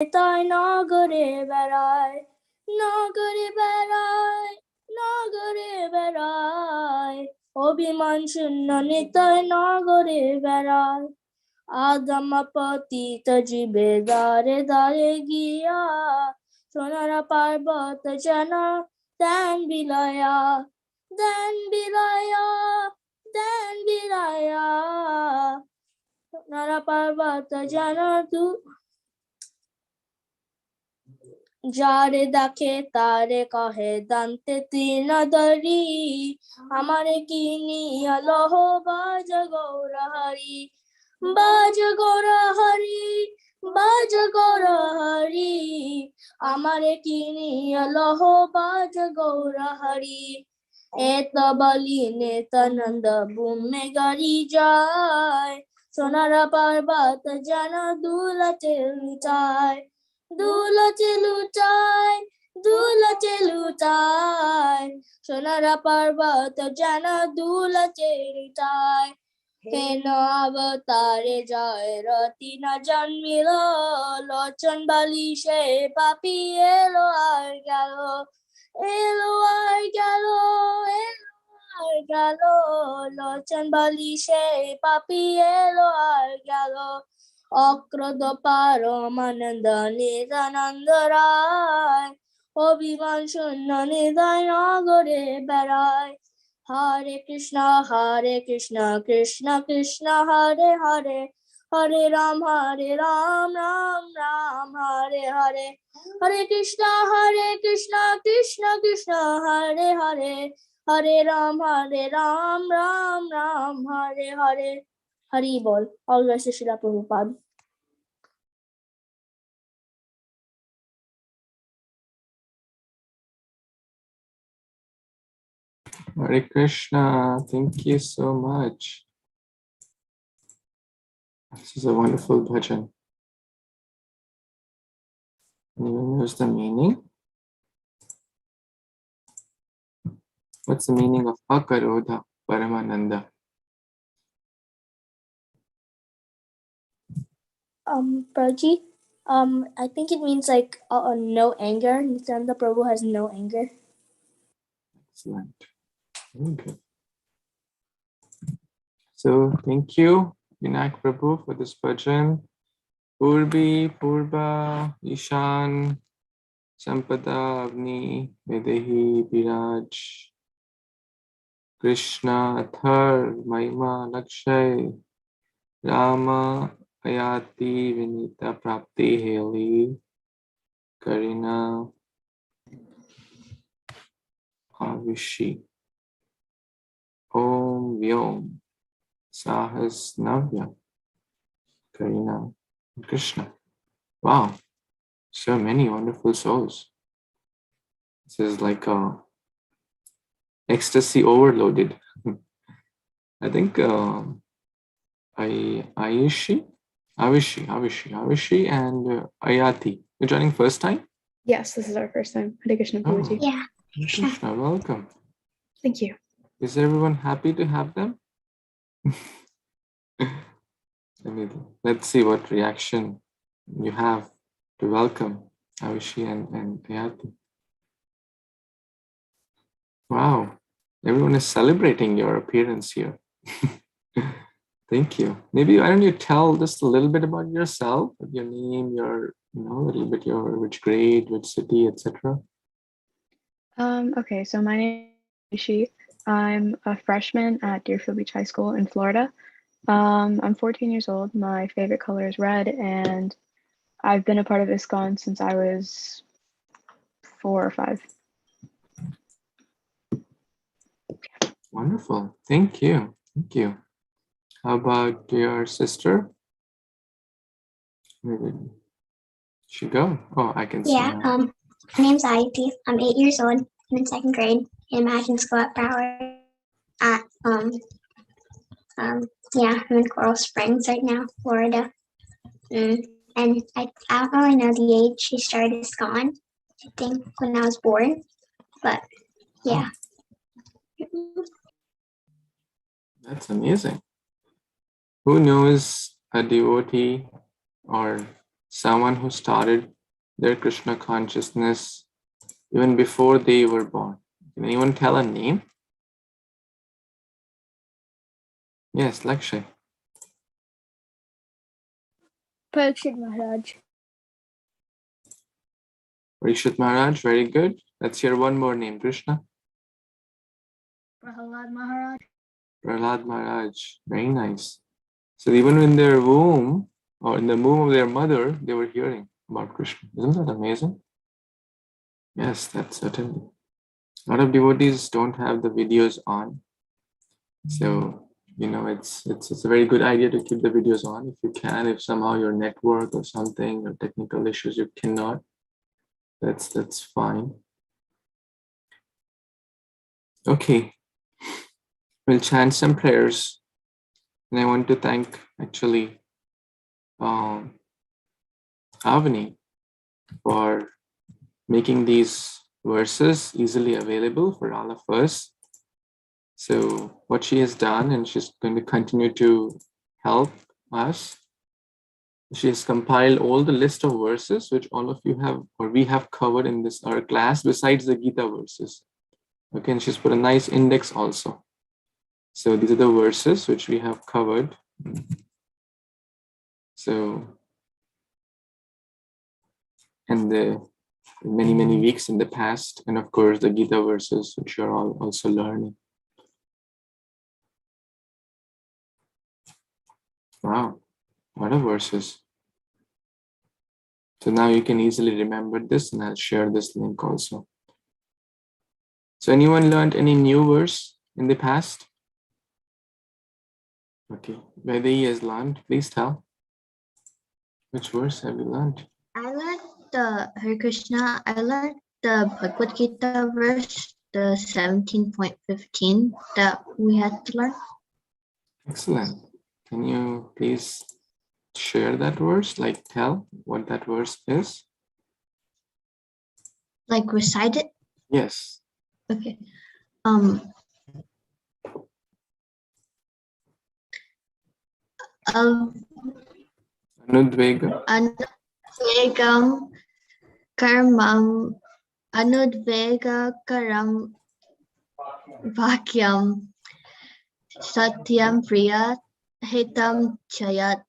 তাই নগরে বেড়ায়, নগরে বেড়ায়, নগরে বেড়ায়, অভিমান শূন্য নিতাই নগরে বেড়ায়। আদম পতিত জীবে দারে দারে গিয়া, সোনার পার্বত যেন দেন বিলায়া, দেন বিলায়া, দেন বিলায়া, সোনার পার্বত যেন যারে দেখে তারে কহে দান্তে তৃণধরি, আমারে কিনিয়া লহ বাজ গৌর হরি, বাজ গৌর হরি, বাজ গৌর হরি, আমারে কিনিয়া লহ বাজ গৌর হরি। এত বলি নিত্যানন্দ ভূমে গাড়ি যায়, সোনার পার্বত যেন দুলতে লুটায়, দুলতে লুটায়, দুলতে লুটায়, সোনার পার্বত যেন দুলতে লুটায়। কেন অবতারে জয় রতি না জন্মিল, লোচন বালি সে পাপি এলো আর গেল, এলো আর গেল, এলো আর গেল, লোচন বালি সে পাপি এলো আর গেল। অক্রোধ পারমানন্দ নিদানন্দ রায়, অভিমান শূন্য নিদায় নগরে বেড়ায়। হরে কৃষ্ণ কৃষ্ণ কৃষ্ণ হরে হরে, হরে রাম রাম রাম হরে হরে, হরে কৃষ্ণ কৃষ্ণ কৃষ্ণ হরে হরে, হরে রাম রাম রাম হরে হরে। হরি বল। All glories to Srila Prabhupada. Hare Krishna, thank you so much. This is a wonderful bhajan. Anyone knows the meaning? What's the meaning of Akarodha Paramananda? Praji, I think it means like no anger. Nityananda Prabhu has no anger. Excellent. Very good. So thank you, Vinayak Prabhu, for this bhajan. Purbi, Purba, Ishan, Sampada, Avni, Vedehi, Biraj, Krishna, Athar, Mahima, Lakshay, Rama, Ayati, Vinita, Prapti, Haley, Karina, Avishi, Om Vyom, Sahas Navya, Karina, Krishna. Wow, so many wonderful souls. This is like a ecstasy overloaded. I think Avishi and Ayati. You're joining first time? Yes, this is our first time. Hare Krishna, Prabhuji. Yeah. Krishna, welcome. Thank you. Is everyone happy to have them? Let's see what reaction you have to welcome Avishi and Ayati. Wow, everyone is celebrating your appearance here. Thank you. Maybe why don't you tell just a little bit about yourself, your name, your, a little bit your which grade, which city, etc. Okay, so my name is Ishi. I'm a freshman at Deerfield Beach High School in Florida. I'm 14 years old. My favorite color is red, and I've been a part of ISKCON since I was 4 or 5. Wonderful. Thank you. Thank you. How about your sister? Where did she go? Oh, I can see. Yeah, now. my name's Aditi. I'm 8 years old. I'm in 2nd grade in Imagine School at Broward. At I'm in Coral Springs right now, Florida. And I don't really know the age she started ISKCON. I think when I was born, but yeah. That's amazing. Who knows a devotee or someone who started their Krishna consciousness even before they were born. Can anyone tell a name? Yes, Lakshay. Parikshit Maharaj. Parikshit Maharaj, very good. Let's hear one more name. Krishna. Prahlad Maharaj. Prahlad Maharaj, very nice. So even in their womb or in the womb of their mother, they were hearing about Krishna. Isn't that amazing? Yes, that's certainly. A lot of devotees don't have the videos on. So, it's a very good idea to keep the videos on if you can. If somehow your network or something or technical issues you cannot, that's fine. Okay, we'll chant some prayers. And I want to thank actually Avani for making these verses easily available for all of us. So what she has done, and she's going to continue to help us, she has compiled all the list of verses which all of you have, or we have covered in this our class, besides the Gita verses. Okay, and she's put a nice index also. So these are the verses which we have covered. So, and the many weeks in the past, and of course the Gita verses which you're all also learning. Wow, what are verses? So now you can easily remember this, and I'll share this link also. So anyone learned any new verse in the past? Okay, Vaidehi has learned. Please tell. Which verse have you learned? I learned the Hare Krishna. I learned the Bhagavad Gita verse, the 17.15 that we had to learn. Excellent. Can you please share that verse? Like tell what that verse is? Like recite it. Yes. Okay. Anudvega. Anudvegam karmam anudvega karam vakyam satyam priya hitam chayat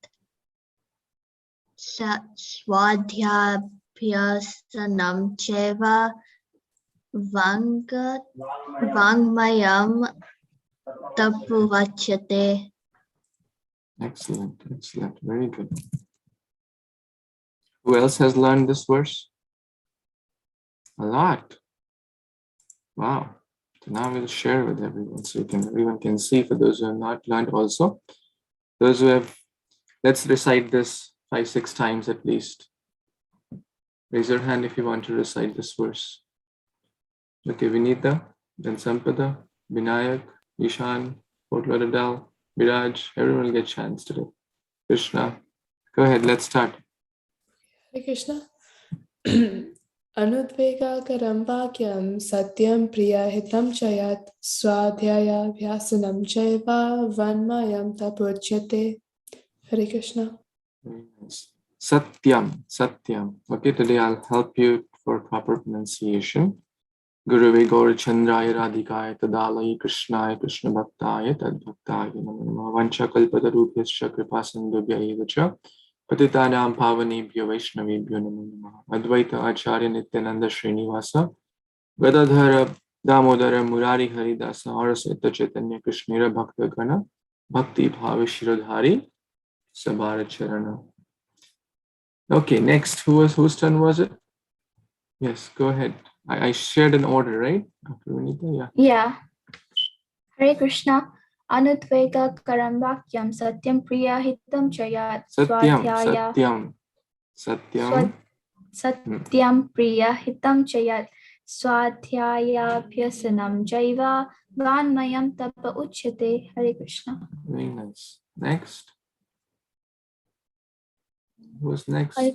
swadhyabhyasanam cheva vangmayam tapuvachyate. Excellent, excellent. Very good. Who else has learned this verse? A lot. Wow. So now we'll share with everyone so everyone can see. For those who have not learned also, those who have, let's recite this 5-6 times at least. Raise your hand if you want to recite this verse. Okay, Vinita, then Sampada, Vinayak, Ishan, Fort Lauderdale, Viraj, everyone will get chance today. Krishna, go ahead, let's start. Hare Krishna. Anudvega karam vakyam satyam priya hitam chayat swadhyaya vyasanam chaiva vanmayam tapujyate. Hare Krishna. Very nice. Satyam, Satyam. Okay, today I'll help you for proper pronunciation. Guruve Gaur Chandraya Radhikaya Tadalayi Krishnaya Krishna Bhaktaya Tadbhaktaya Namo Namaha Vancha Kalpatarubhyascha Kripasindubhya Evacha Patitanam Pavanebhyo Vaishnavebhyo Namo Namaha Advaita Acharya Nityananda Srinivasa Gadadhara Damodara Murari Haridasa Araseta Chaitanya Krishnera Bhakta Gana Bhakti Bhavishirodhari Sabara Charana. Okay, next, whose turn was it? Yes, go ahead. I shared an order, right? After Vinita, yeah. Yeah. Hare Krishna. Anudvega karam vakyam satyam priya hitam chayat Satyam. satyam priya hitam chayat swadhyaya bhyasanam jaiva vanmayam tapa uchyate. Hare Krishna. Very nice. Next. Who's next? Hare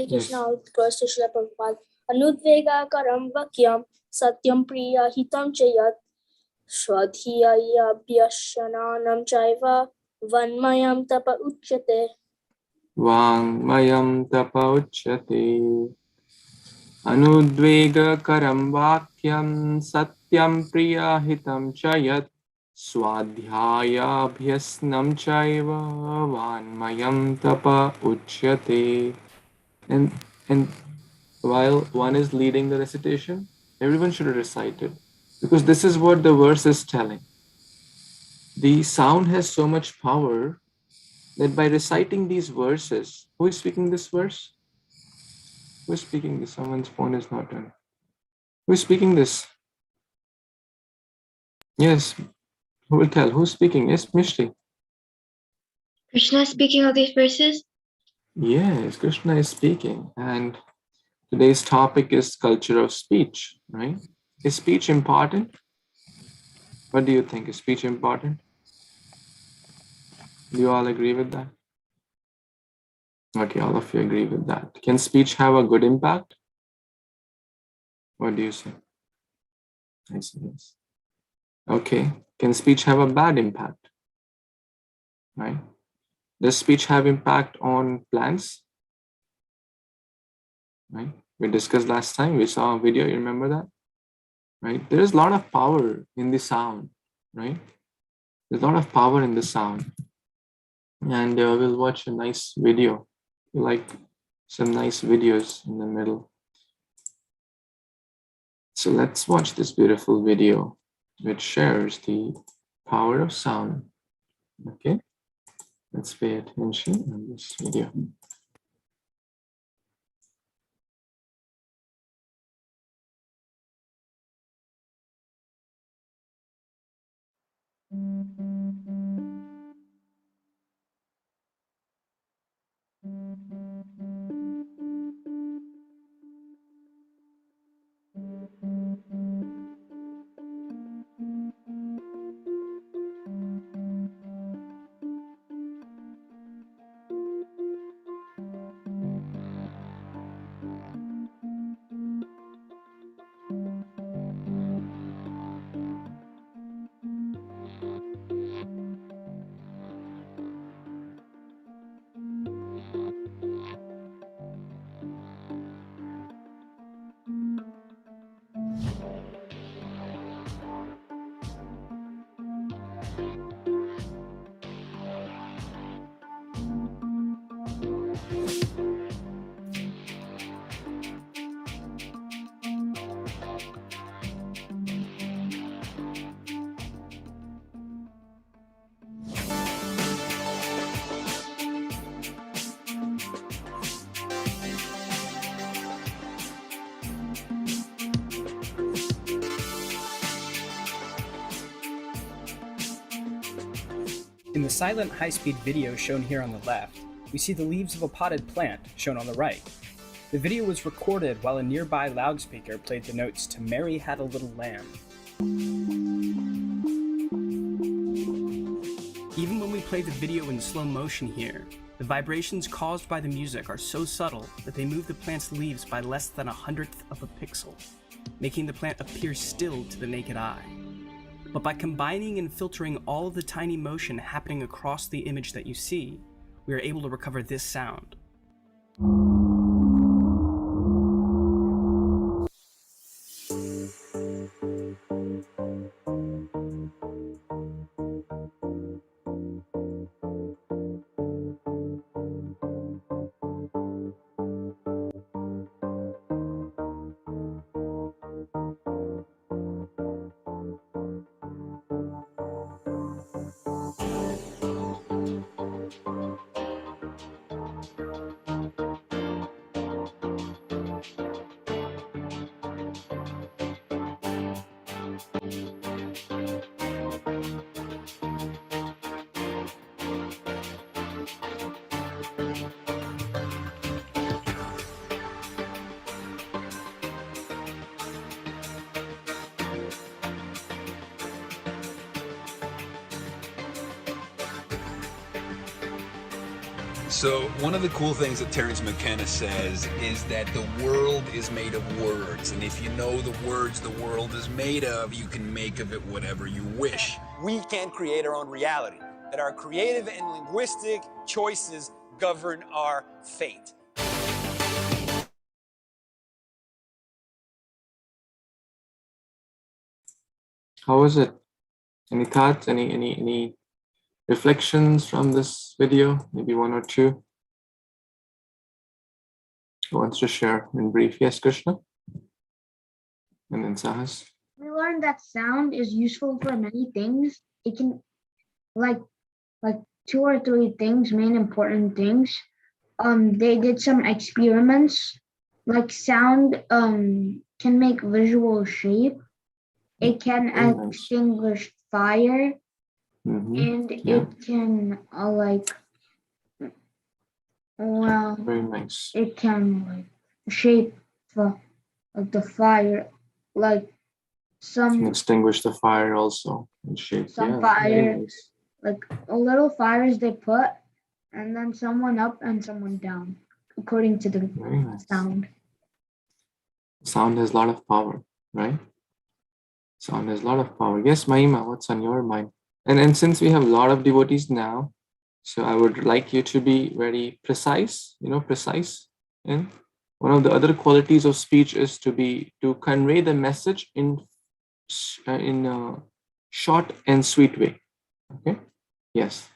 Krishna, all glories to Srila Prabhupada. Anudvega karam vakyam satyam priya hitam chayat swadhyaya bhyasanam jaiva vanmayam tapa uchyate. Vāṅmayam tapa uchyate. Anudvegakaram vakyam satyam priyahitam chayat swadhyayabhyasnam chaiva vāṅmayam tapa uchyate. And while one is leading the recitation, everyone should recite it, because this is what the verse is telling. The sound has so much power that by reciting these verses, who is speaking this verse? Who is speaking this? Someone's phone is not on. Who is speaking this? Yes, who will tell? Who's speaking? Yes, Mishti. Krishna speaking of these verses? Yes, Krishna is speaking. And today's topic is culture of speech, right? Is speech important? What do you think? Is speech important? Do you all agree with that? Okay, all of you agree with that. Can speech have a good impact? What do you say? I say yes. Okay, can speech have a bad impact? Right? Does speech have impact on plants? Right? We discussed last time, we saw a video, you remember that? Right? There is a lot of power in the sound, right? There's a lot of power in the sound. And we'll watch a nice video. You like some nice videos in the middle. So let's watch this beautiful video which shares the power of sound. Okay, let's pay attention on this video. In the silent high-speed video shown here on the left, we see the leaves of a potted plant shown on the right. The video was recorded while a nearby loudspeaker played the notes to Mary Had a Little Lamb. Even when we play the video in slow motion here, the vibrations caused by the music are so subtle that they move the plant's leaves by less than 1/100th of a pixel, making the plant appear still to the naked eye. But by combining and filtering all of the tiny motion happening across the image that you see, we are able to recover this sound. So one of the cool things that Terence McKenna says is that the world is made of words, and if you know the words the world is made of, you can make of it whatever you wish. We can create our own reality, that our creative and linguistic choices govern our fate. How was it? Any thoughts? Any reflections from this video? Maybe one or two. Who wants to share in brief? Yes, Kṛṣṇa. And then Sahas. We learned that sound is useful for many things. It can like 2 or 3 things, main important things. They did some experiments. Like sound can make visual shape. It can extinguish fire, and it can very nice. It can shape the fire, like some can extinguish the fire also in shape. Some fire, nice. Like a little fires they put, and then someone up and someone down, according to the sound. Sound has a lot of power, right? Sound has a lot of power. Yes, Mahima, what's on your mind? And since we have a lot of devotees now, so I would like you to be very precise, precise. And one of the other qualities of speech is to convey the message in a short and sweet way. Okay? Yes.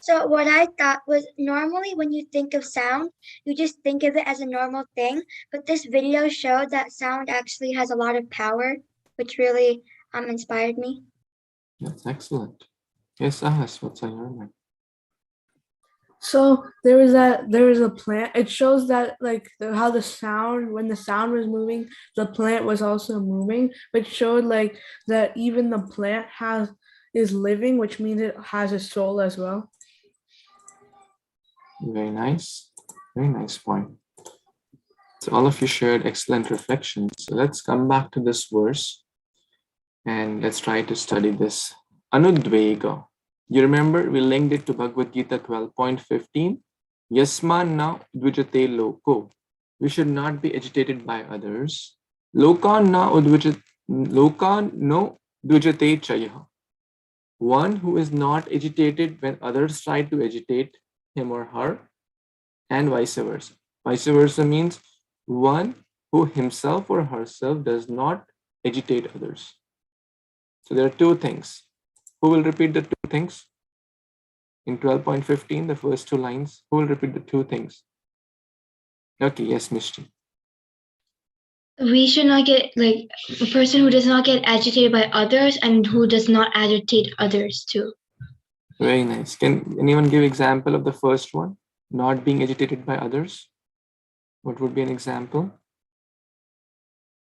So what I thought was, normally when you think of sound, you just think of it as a normal thing. But this video showed that sound actually has a lot of power, which really inspired me. That's excellent. Yes, Ahas, what's on your mind? So there is a plant. It shows that how the sound, when the sound was moving, the plant was also moving, but showed that even the plant is living, which means it has a soul as well. Very nice point. So all of you shared excellent reflections. So let's come back to this verse and let's try to study this. Anudvega. You remember we linked it to Bhagavad Gita 12.15. Yasman na udvijate loko. We should not be agitated by others. Lokan no udvijate chayah. One who is not agitated when others try to agitate him or her, and vice versa. Vice versa means one who himself or herself does not agitate others. So there are 2 things. Who will repeat the 2 things? In 12.15, the first 2 lines, who will repeat the 2 things? Okay, yes, Mishti. We should not get a person who does not get agitated by others and who does not agitate others too. Very nice. Can anyone give example of the first one? Not being agitated by others? What would be an example?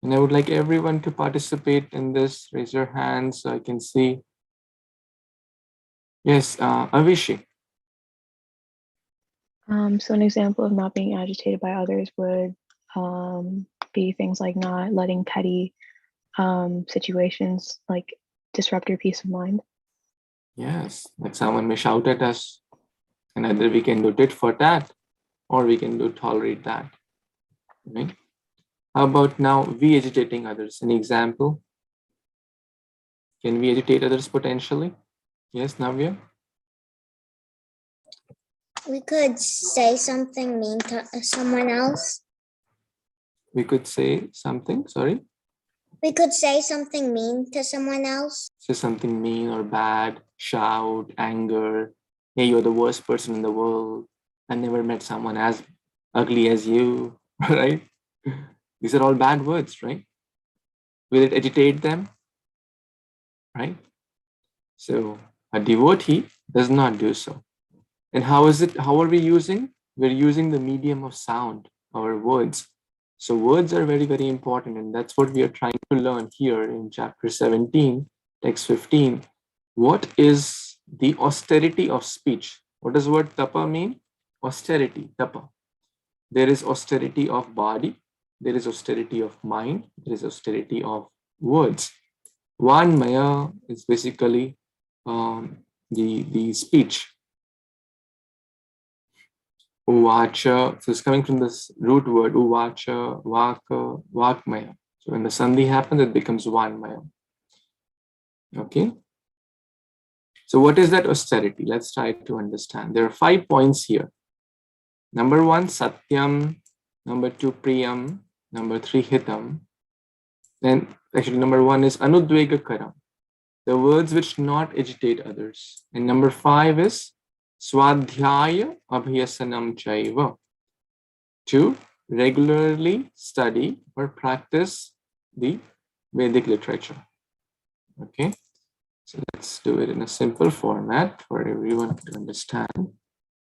And I would like everyone to participate in this. Raise your hands so I can see. Yes, Avishi. So an example of not being agitated by others would be things like not letting petty situations disrupt your peace of mind. Yes, like someone may shout at us, and either we can do tit for tat, or we can do tolerate that. Right? How about now we agitating others? An example? Can we agitate others potentially? Yes, Navya? We could say something mean to someone else. We could say something, sorry? We could say something mean to someone else. Say something mean or bad, shout, anger. Hey, you're the worst person in the world. I never met someone as ugly as you, right? These are all bad words, right? Will it agitate them? Right? So a devotee does not do so. And how are we using? We're using the medium of sound, our words. So words are very, very important. And that's what we are trying to learn here in chapter 17, text 15. What is the austerity of speech? What does the word tapa mean? Austerity, tapa. There is austerity of body. There is austerity of mind. There is austerity of words. Vanmaya is basically the speech. Uvacha, so it's coming from this root word, uvacha, vaka, vakmaya. So when the sandhi happens, it becomes vanmaya. Okay. So what is that austerity? Let's try to understand. There are 5 points here. Number 1, Satyam. Number 2, Priyam. Number 3, Hitam. Then actually number 1 is Anudvegakaram, the words which not agitate others. And number 5 is Swadhyaya Abhyasanam Chaiva, to regularly study or practice the Vedic literature. Okay, so let's do it in a simple format for everyone to understand,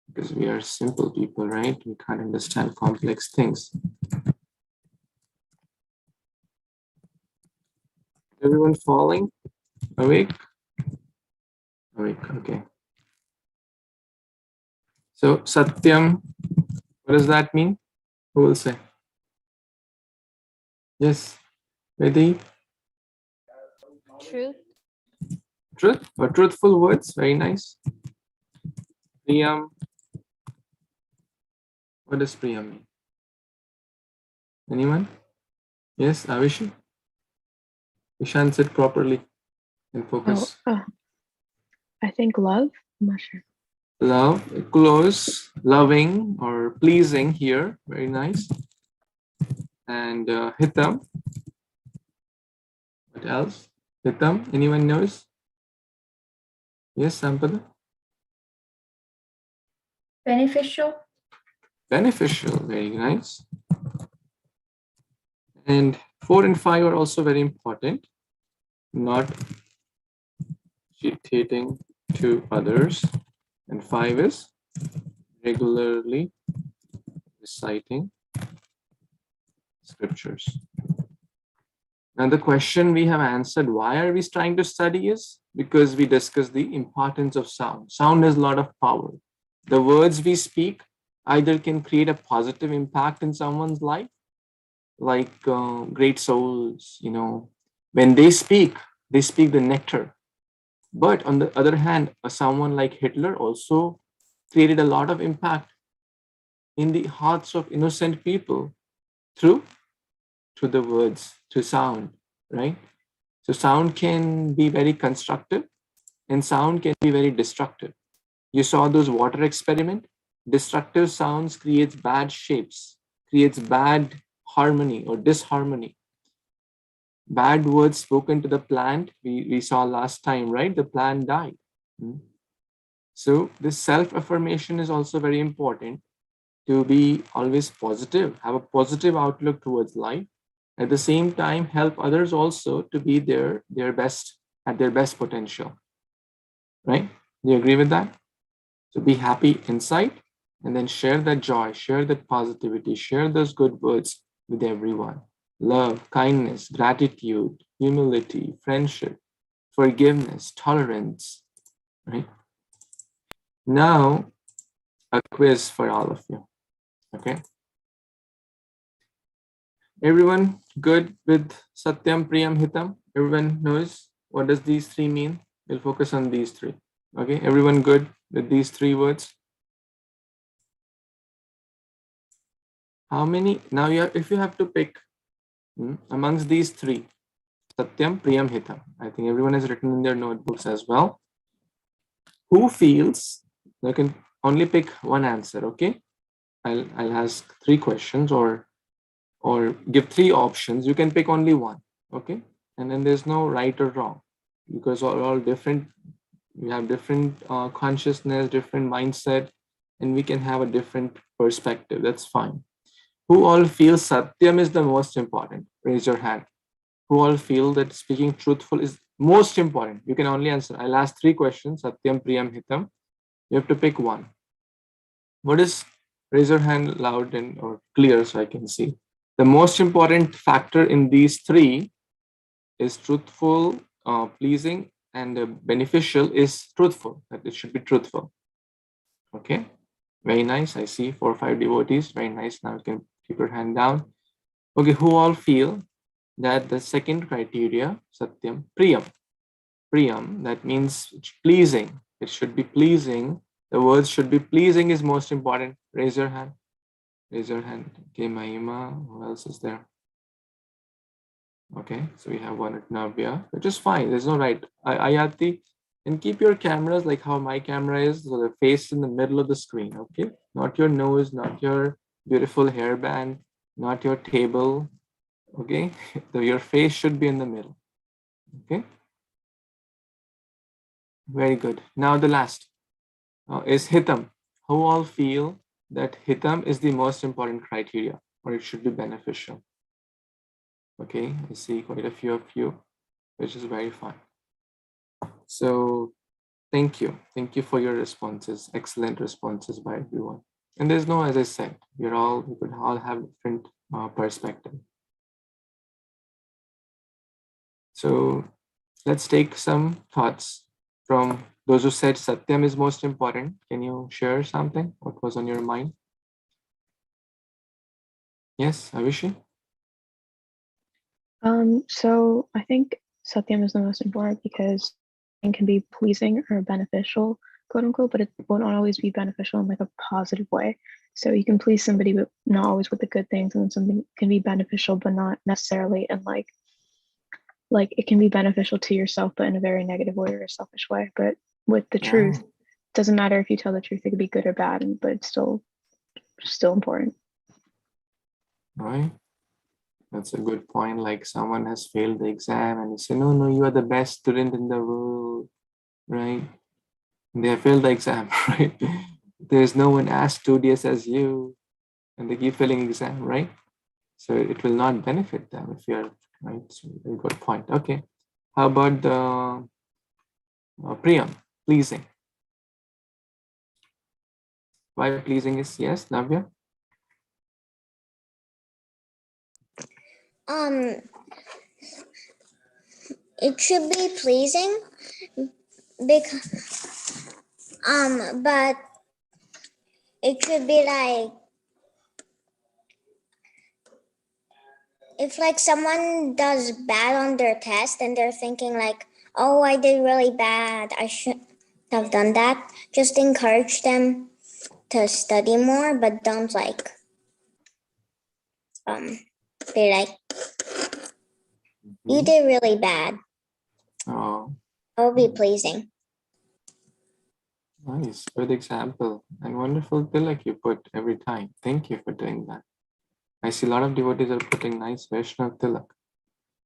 because we are simple people, right? We can't understand complex things. Everyone falling? Awake? Awake, okay. So Satyam, what does that mean? Who will say? Yes, Vedi? Truth. Truth or truthful words, very nice. Priyam, what does Priyam mean? Anyone? Yes, Avishi? Ishan, sit properly and focus. I think love. I'm not sure. Love, close, loving or pleasing here, very nice. And Hitam. What else? Hitam, anyone knows? Yes, Sampada? Beneficial. Beneficial, very nice. And 4 and 5 are also very important. Not agitating to others. And 5 is regularly reciting scriptures. Now the question we have answered, why are we trying to study, is because we discussed the importance of sound. Sound has a lot of power. The words we speak either can create a positive impact in someone's life, like great souls, you know, when they speak the nectar. But on the other hand, someone like Hitler also created a lot of impact in the hearts of innocent people through the words, through sound, right? So sound can be very constructive and sound can be very destructive. You saw those water experiment. Destructive sounds creates bad shapes, creates bad harmony or disharmony. Bad words spoken to the plant, we saw last time, right? The plant died. So this self-affirmation is also very important, to be always positive, have a positive outlook towards life. At the same time, help others also to be their best, at their best potential, right? Do you agree with that? So be happy inside and then share that joy, share that positivity, share those good words with everyone. Love, kindness, gratitude, humility, friendship, forgiveness, tolerance, right? Now, a quiz for all of you, okay? Everyone good with Satyam, Priyam, Hitam? Everyone knows what does these 3 mean? We'll focus on these 3. Okay, everyone good with these 3 words? How many? Now, if you have to pick amongst these 3, Satyam, Priyam, Hitam. I think everyone has written in their notebooks as well. Who feels? You can only pick one answer. Okay, I'll ask 3 questions or give 3 options. You can pick only one. Okay, and then there's no right or wrong, because we're all different. We have different consciousness, different mindset, and we can have a different perspective. That's fine. Who all feel Satyam is the most important? Raise your hand. Who all feel that speaking truthful is most important? You can only answer. I'll ask 3 questions, Satyam, Priyam, Hitam. You have to pick one. What is, raise your hand loud and or clear so I can see. The most important factor in these 3 is truthful, pleasing, and beneficial is truthful, that it should be truthful. Okay, very nice. I see 4 or 5 devotees. Very nice. Now you can keep your hand down. Okay, who all feel that the second criteria, Satyam, Priyam. Priyam, that means pleasing. It should be pleasing. The words should be pleasing is most important. Raise your hand. Raise your hand. Okay, Mahima. Who else is there? Okay, so we have one at Navya, which is fine. There's no right. Ayati, And keep your cameras like how my camera is, so the face in the middle of the screen, okay? Not your nose, not your beautiful hairband, not your table, okay? So your face should be in the middle, okay? Very good. Now the last is hitam. Who all feel that hitam is the most important criteria, or it should be beneficial? Okay, I see quite a few of you, which is very fine. So thank you. Thank you for your responses. Excellent responses by everyone. And there's no, as I said, we could all have different perspective. So let's take some thoughts from those who said Satyam is most important. Can you share something? What was on your mind? Yes, Avishi? So I think Satyam is the most important because it can be pleasing or beneficial, quote unquote, but it won't always be beneficial in like a positive way. So you can please somebody, but not always with the good things, and then something can be beneficial, but not necessarily in like it can be beneficial to yourself, but in a very negative way or a selfish way. But with the truth, it doesn't matter if you tell the truth, it could be good or bad, but it's still important. Right. That's a good point. Like someone has failed the exam and you say, no, you are the best student in the world, right? And they have failed the exam, right? There's no one as studious as you, and they keep failing exam, right? So it will not benefit them if you're right. So very good point. Okay. How about the Priyam, pleasing? Why pleasing is yes, Navya? It should be pleasing because but it should be like if like someone does bad on their test and they're thinking like, oh, I did really bad, I should have done that. Just encourage them to study more, but don't like be like, you did really bad. Oh, That will be pleasing. nice, good example and wonderful tilak you put every time. Thank you for doing that. I see a lot of devotees are putting nice Vaishnav tilak.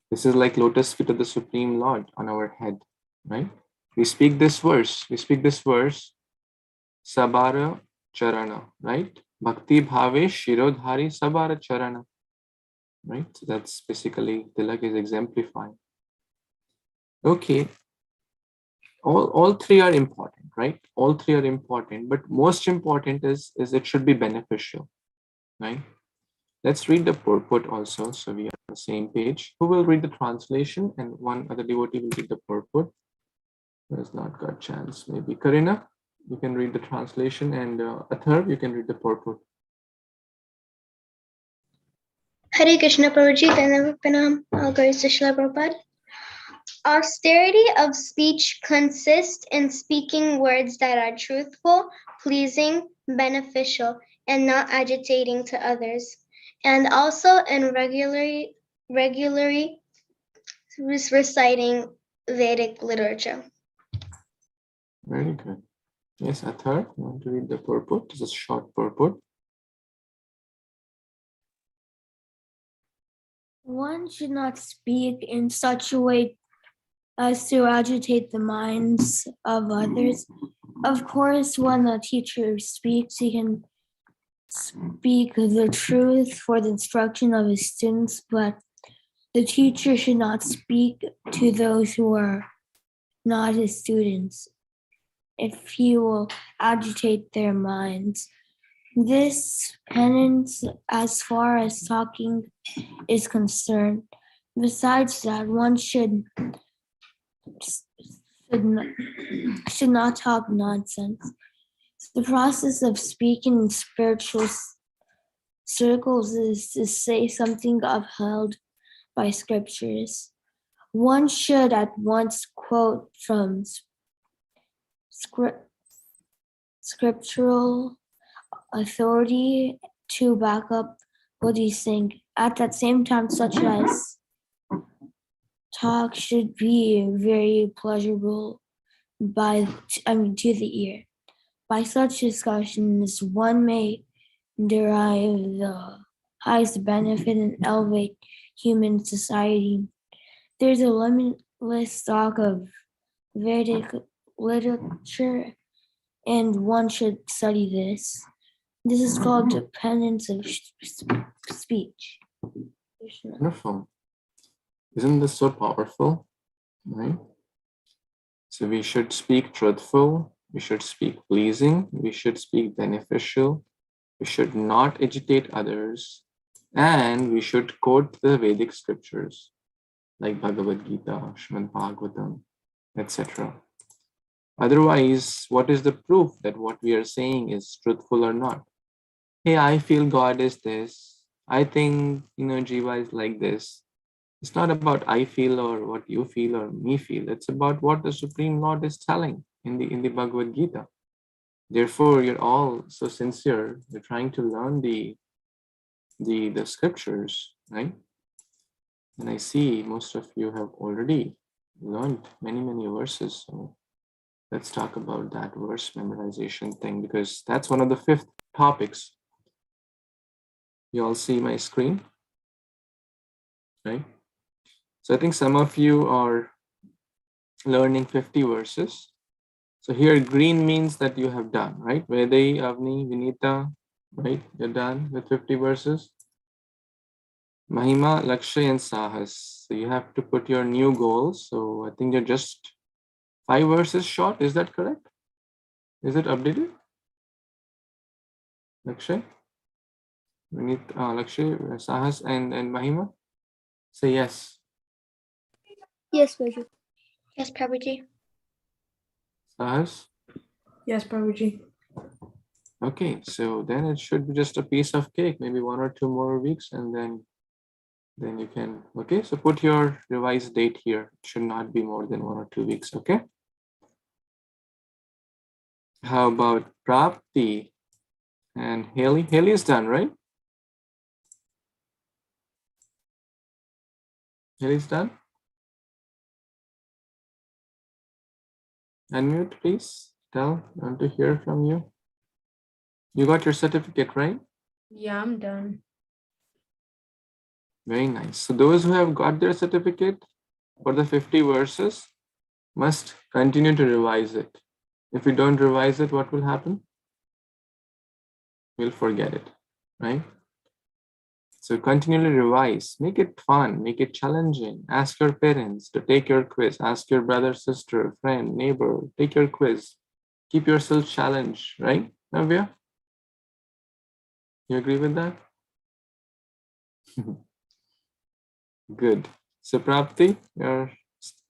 This is like lotus feet of the Supreme Lord on our head, right? We speak this verse, Sabara Charana, right? Bhakti Bhave Shirodhari Sabara Charana, right? So that's basically tilak is exemplifying. Okay. All three are important, right? All three are important, but most important is it should be beneficial, right? Let's read the purport also, so we are on the same page. Who will read the translation, and one other devotee will read the purport? Who has not got chance? Maybe Karina, you can read the translation, and Athar, you can read the purport. Hare Krishna Prabhuji, Dhanava I'll go to Srila Prabhupada. Austerity of speech consists in speaking words that are truthful, pleasing, beneficial, and not agitating to others, and also in regularly reciting Vedic literature. Very good. Yes, Athar, you want to read the purport? This is a short purport. One should not speak in such a way as to agitate the minds of others. Of course, when a teacher speaks, he can speak the truth for the instruction of his students, but the teacher should not speak to those who are not his students if he will agitate their minds. This penance, as far as talking is concerned. Besides that, one should not talk nonsense. The process of speaking in spiritual circles is to say something upheld by scriptures. One should at once quote from scriptural authority to back up what he's saying. At that same time, such as talk should be very pleasurable to the ear. By such discussions, one may derive the highest benefit and elevate human society. There's a limitless stock of Vedic literature, and one should study this. This is called dependence of speech. Wonderful. Isn't this so powerful? Right? So we should speak truthful, we should speak pleasing, we should speak beneficial, we should not agitate others, and we should quote the Vedic scriptures like Bhagavad Gita, Śrīmad-Bhāgavatam, etc. Otherwise, what is the proof that what we are saying is truthful or not? Hey, I feel God is this. I think, Jiva is like this. It's not about I feel or what you feel or me feel. It's about what the Supreme Lord is telling in the Bhagavad Gita. Therefore, you're all so sincere. You're trying to learn the scriptures, right? And I see most of you have already learned many, many verses. So let's talk about that verse memorization thing, because that's one of the 5th topics. You all see my screen, right? So I think some of you are learning 50 verses. So here green means that you have done, right? Vedai, Avni, Vinita, right? You're done with 50 verses. Mahima, Lakshay, and Sahas. So you have to put your new goals. So I think you're just 5 verses short. Is that correct? Is it updated? Lakshay? Vinita, Lakshay, Sahas, and Mahima? Say yes. Yes, Prabhuji. Yes, Prabhuji. Sahas? Yes, Prabhuji. Okay, so then it should be just a piece of cake, maybe 1 or 2 more weeks, and then you can, okay, so put your revised date here. It should not be more than 1 or 2 weeks, okay? How about Prapti and Haley? Haley is done, right? Haley's done? Unmute, please. Tell, I want to hear from you. You got your certificate, right? Yeah, I'm done. Very nice. So those who have got their certificate for the 50 verses must continue to revise it. If you don't revise it, what will happen? We'll forget it, right? So continually revise, make it fun, make it challenging. Ask your parents to take your quiz. Ask your brother, sister, friend, neighbor, take your quiz. Keep yourself challenged, right, Navya? You agree with that? Good. So Prapti, you're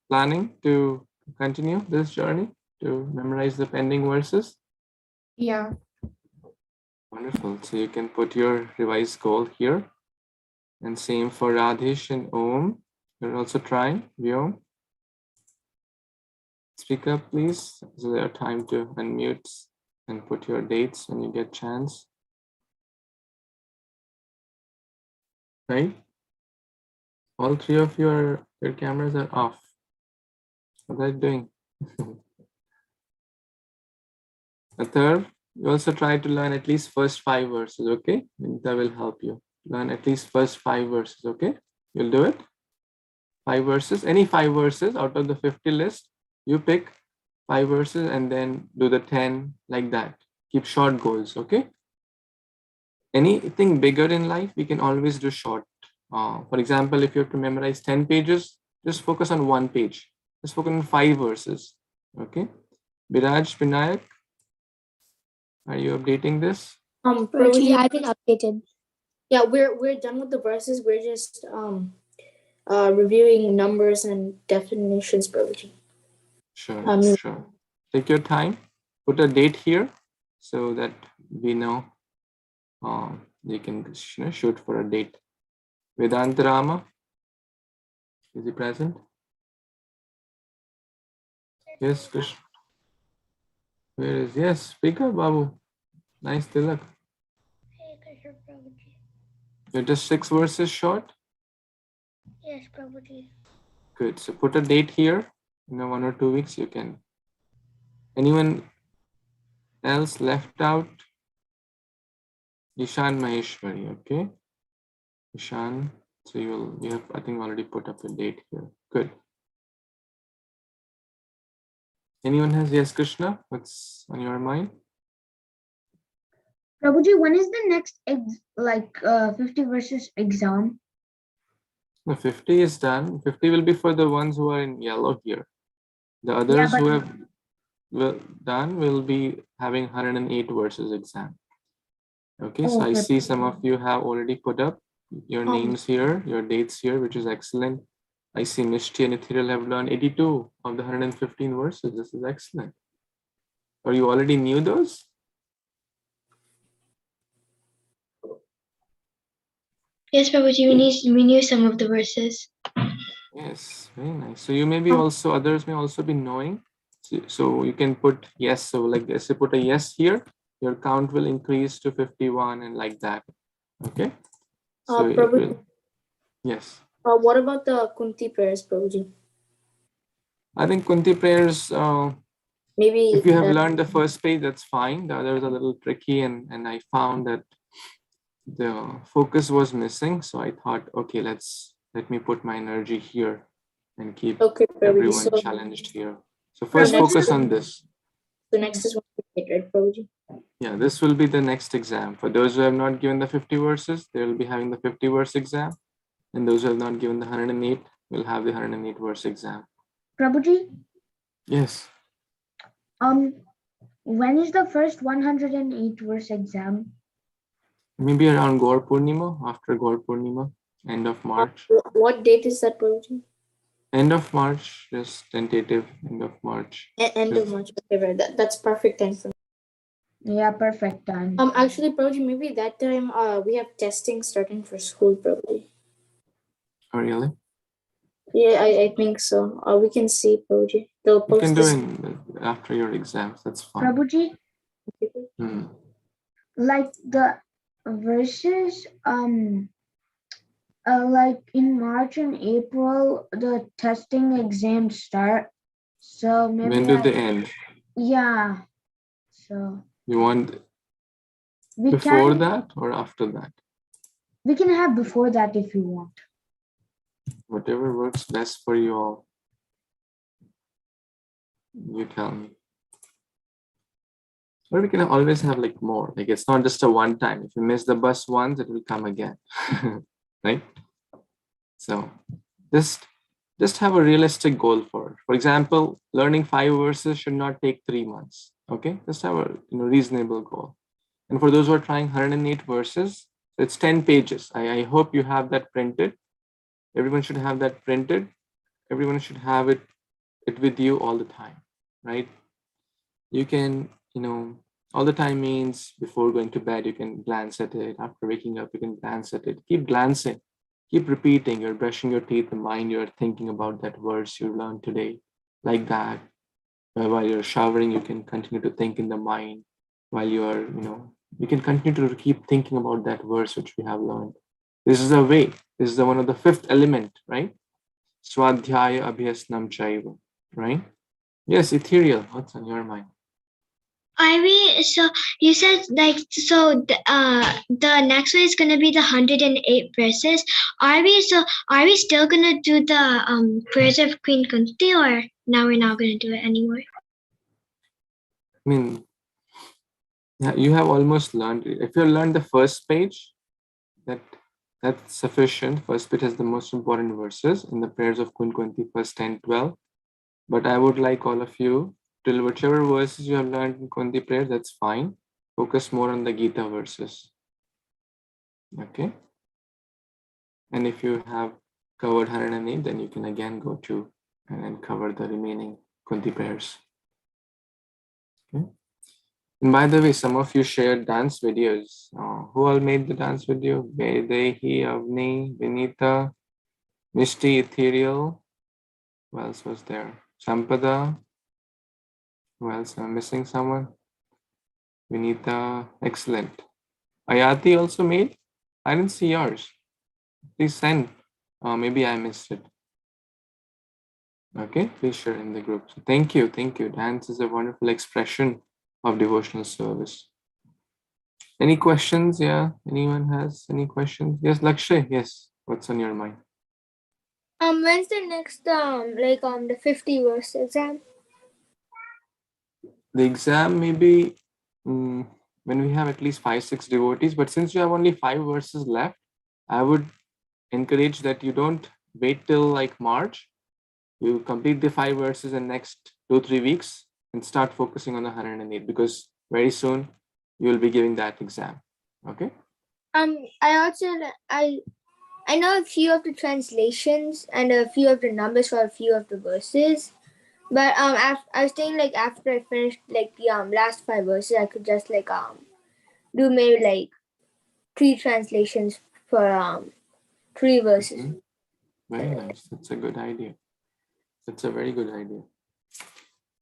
planning to continue this journey to memorize the pending verses? Yeah. Wonderful. So you can put your revised goal here. And same for Radhesh and Om. You're also trying. Vyom. Speak up, please. So there are time to unmute and put your dates when you get chance. Right? All 3 of your cameras are off. What are you doing? A third, you also try to learn at least first 5 verses, okay? That will help you. Learn at least first 5 verses, okay? You'll do it? 5 verses, any 5 verses out of the 50 list, you pick 5 verses and then do the 10 like that. Keep short goals, okay? Anything bigger in life, we can always do short. For example, if you have to memorize 10 pages, just focus on 1 page. Just focus on 5 verses, okay? Biraj, Vinayak, are you updating this? Prabhuji, I've been updated. Yeah, we're done with the verses. We're just reviewing numbers and definitions, Prabhuji. Sure, sure. Take your time. Put a date here so that we know you can shoot for a date. Vedanta Rama, is he present? Yes, Kṛṣṇa. Where is? Yes, speak up, Babu. Nice, Tilak. You're just 6 verses short? Yes, Prabhuji. Good. So put a date here. In 1 or 2 weeks, you can Anyone else left out? Ishan Maheshwari, okay? Ishan, so you have, I think, already put up a date here. Good. Anyone has? Yes, Kṛṣṇa, what's on your mind? Prabhuji, when is the next 50 verses exam? The 50 is done. 50 will be for the ones who are in yellow here. The others who have done will be having 108 verses exam. Okay, so I see some of you have already put up your names here, your dates here, which is excellent. I see Mishti and Ethereal have learned 82 of the 115 verses. This is excellent. Or you already knew those? Yes, Prabhuji, we knew some of the verses. Yes, very nice. So you may be also, others may also be knowing. So you can put yes. So like this, you put a yes here, your count will increase to 51 and like that. Okay. So it will, yes. What about the Kunti prayers, Prabhuji? I think Kunti prayers, maybe if you have learned the first page, that's fine. The others are a little tricky, and I found that the focus was missing. So I thought, okay, let me put my energy here and keep everyone challenged here. So first focus on this. The next is 158, right, Prabhuji? Yeah, this will be the next exam. For those who have not given the 50 verses, they will be having the 50 verse exam. And those who have not given the 108 will have the 108 verse exam. Prabhuji? Yes. When is the first 108 verse exam? Maybe around Gaur Purnima, after Gaur Purnima, end of March. What date is that, Prabhuji? End of March, just tentative end of March. End of March. Okay, right. That's perfect time for me. Yeah, perfect time. Actually, Prabhuji, maybe that time we have testing starting for school, Prabhuji. Oh, really? Yeah, I think so. We can see, Prabhuji. They'll post You can do this. it after your exams. That's fine. Prabhuji? Like the verses, like in March and April, the testing exams start. So maybe when do they end? Yeah. So you want we before that or after that? We can have before that if you want. Whatever works best for you all. You tell me. Or we can always have like more. Like it's not just a one time. If you miss the bus once, it will come again. Right? So just have a realistic goal for it. For example, learning 5 verses should not take 3 months. Okay, just have a reasonable goal. And for those who are trying 108 verses, it's 10 pages. I hope you have that printed. Everyone should have that printed. Everyone should have it with you all the time, right? You can, all the time means before going to bed, you can glance at it. After waking up, you can glance at it. Keep glancing. Keep repeating. You're brushing your teeth, the mind, you're thinking about that verse you learned today, like that. While you're showering, you can continue to think in the mind. While you are, you can continue to keep thinking about that verse which we have learned. This is the way. This is the one of the 5th element, right? Swadhyaya abhyasnam chaiva, right? Yes, Ethereal. What's on your mind? Ivy, so you said the next one is gonna be the 108 verses. Are we still gonna do the prayers of Queen Kunti, or now we're not gonna do it anymore? I mean, yeah, you have almost learned it. If you learned the first page, that's sufficient. First page has the most important verses in the prayers of Queen Kunti, first 10, 12. But I would like all of you, till whichever verses you have learned in Kunti prayer, that's fine. Focus more on the Gita verses. Okay. And if you have covered 108, then you can again go to and cover the remaining Kunti prayers. Okay. And by the way, some of you shared dance videos. Who all made the dance video? Vedehi, Avni, Vinita, Mishti, Ethereal. Who else was there? Sampada. Who else? I'm missing someone. Vinita, excellent. Ayati also made? I didn't see yours. Please send. Maybe I missed it. Okay, please share in the group. So thank you. Dance is a wonderful expression of devotional service. Any questions? Yeah, anyone has any questions? Yes, Lakshay. Yes, what's on your mind? When's the next the 50 verse exam? The exam may be when we have at least 5-6 devotees, but since you have only 5 verses left, I would encourage that you don't wait till like March. You complete the 5 verses in next 2-3 weeks and start focusing on the 108, because very soon you will be giving that exam. Okay. I know a few of the translations and a few of the numbers for a few of the verses, but I was thinking like after I finished like the last 5 verses, I could just do maybe like 3 translations for 3 verses. Very nice. That's a good idea. That's a very good idea.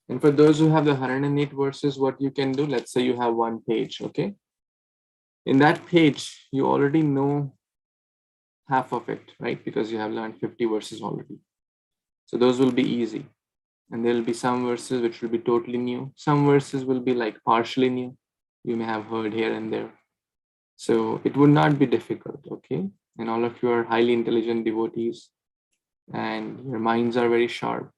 And for those who have the 108 verses, what you can do, let's say you have 1 page, okay? In that page, you already know half of it, right? Because you have learned 50 verses already. So those will be easy. And there will be some verses which will be totally new. Some verses will be like partially new. You may have heard here and there. So it would not be difficult, okay? And all of you are highly intelligent devotees and your minds are very sharp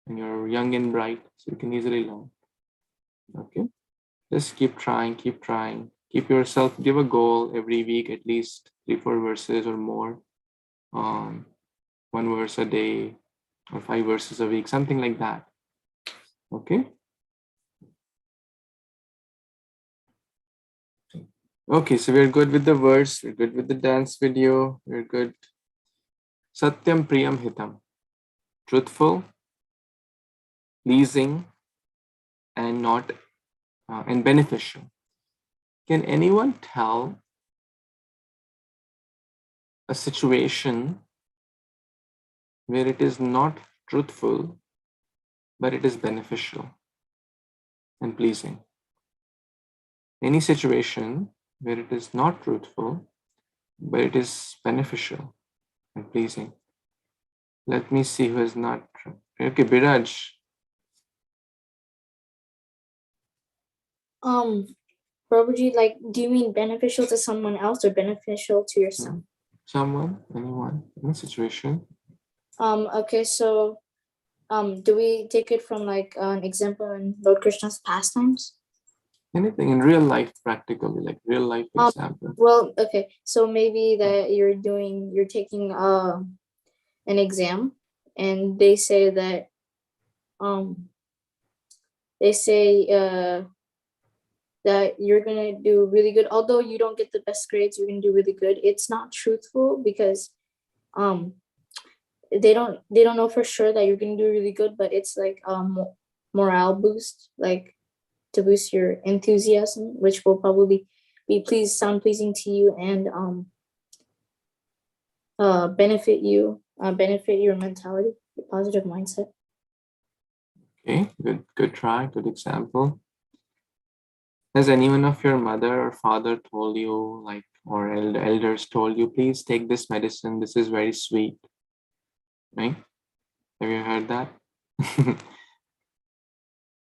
and you're young and bright, so you can easily learn, okay? Just keep trying. Keep yourself, give a goal every week, at least 3-4 verses or more. 1 verse a day or 5 verses a week, something like that. Okay. Okay, so we're good with the verse, we're good with the dance video, we're good. Satyam Priyam Hitam. Truthful, pleasing, and not and beneficial. Can anyone tell a situation where it is not truthful, but it is beneficial and pleasing? Any situation where it is not truthful, but it is beneficial and pleasing. Let me see who is not. Okay, Biraj. Prabhuji, like, do you mean beneficial to someone else or beneficial to yourself? Someone, anyone, any situation. Okay, so do we take it from like an example in Lord Krishna's pastimes? Anything in real life, practically, like real life example. Well, okay, so maybe that you're taking an exam, and they say that that you're gonna do really good, although you don't get the best grades, you're gonna do really good. It's not truthful because they don't know for sure that you're gonna do really good, but it's like morale boost, like to boost your enthusiasm, which will probably sound pleasing to you and benefit your mentality, your positive mindset. Okay, good try, good example. Has anyone of your mother or father told you, like, or elders told you, please take this medicine, this is very sweet, right? Have you heard that?